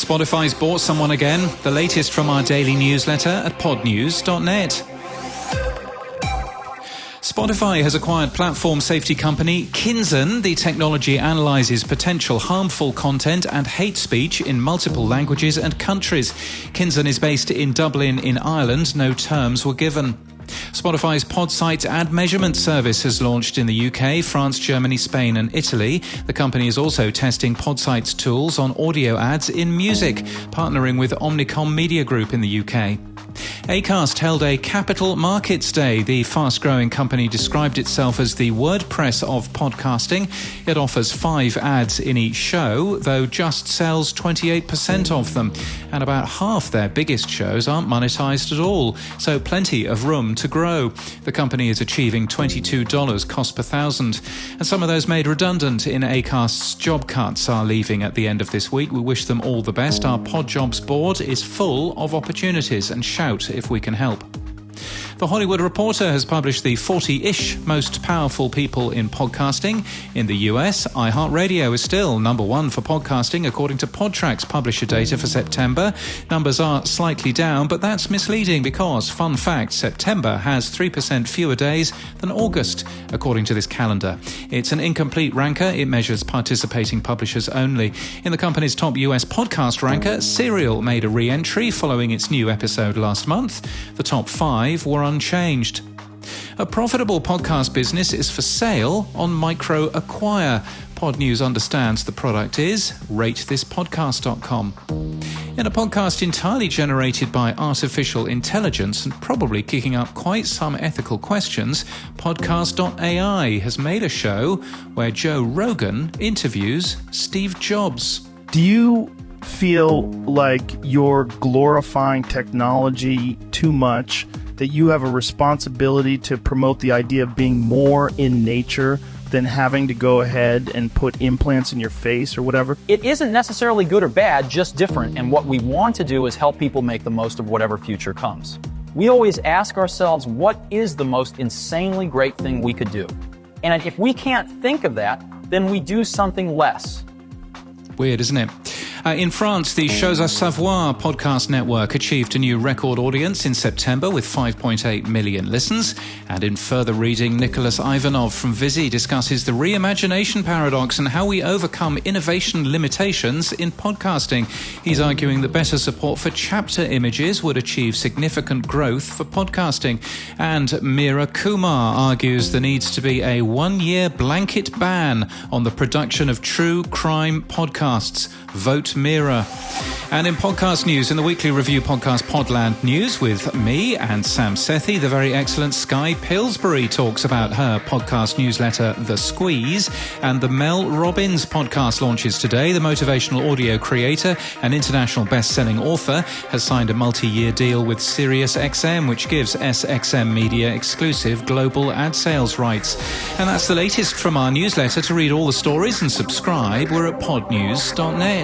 Spotify's bought someone again. The latest from our daily newsletter at podnews.net. Spotify has acquired platform safety company Kinzen. The technology analyzes potential harmful content and hate speech in multiple languages and countries. Kinzen is based in Dublin in Ireland. No terms were given. Spotify's Podsights ad measurement service has launched in the UK, France, Germany, Spain and Italy. The company is also testing Podsights tools on audio ads in music, partnering with Omnicom Media Group in the UK. Acast held a Capital Markets Day. The fast-growing company described itself as the WordPress of podcasting. It offers 5 ads in each show, though just sells 28% of them. And about half their biggest shows aren't monetized at all, so plenty of room to grow. The company is achieving $22 cost per thousand. And some of those made redundant in Acast's job cuts are leaving at the end of this week. We wish them all the best. Our Podjobs board is full of opportunities, and shout if we can help. The Hollywood Reporter has published the 40-ish most powerful people in podcasting. In the US, iHeartRadio is still number 1 for podcasting, according to Podtrac's publisher data for September. Numbers are slightly down, but that's misleading because, fun fact, September has 3% fewer days than August, according to this calendar. It's an incomplete ranker. It measures participating publishers only. In the company's top US podcast ranker, Serial made a re-entry following its new episode last month. The top 5 were unchanged. A profitable podcast business is for sale on MicroAcquire. Podnews understands the product is ratethispodcast.com. In a podcast entirely generated by artificial intelligence and probably kicking up quite some ethical questions, Podcast.ai has made a show where Joe Rogan interviews Steve Jobs. Do you feel like you're glorifying technology too much, that you have a responsibility to promote the idea of being more in nature than having to go ahead and put implants in your face or whatever? It isn't necessarily good or bad, just different. And what we want to do is help people make the most of whatever future comes. We always ask ourselves, what is the most insanely great thing we could do? And if we can't think of that, then we do something less. Weird, isn't it? In France, the Choses à Savoir podcast network achieved a new record audience in September with 5.8 million listens. And in further reading, Nicholas Ivanov from Visi discusses the reimagination paradox and how we overcome innovation limitations in podcasting. He's arguing that better support for chapter images would achieve significant growth for podcasting. And Mira Kumar argues there needs to be a 1-year blanket ban on the production of true crime podcasts. Vote Mira. And in podcast news, in the weekly review podcast Podland News with me and Sam Sethi, the very excellent Skye Pillsbury talks about her podcast newsletter, The Squeeze, and the Mel Robbins podcast launches today. The motivational audio creator and international best-selling author has signed a multi-year deal with SiriusXM, which gives SXM Media exclusive global ad sales rights. And that's the latest from our newsletter. To read all the stories and subscribe, we're at podnews.net.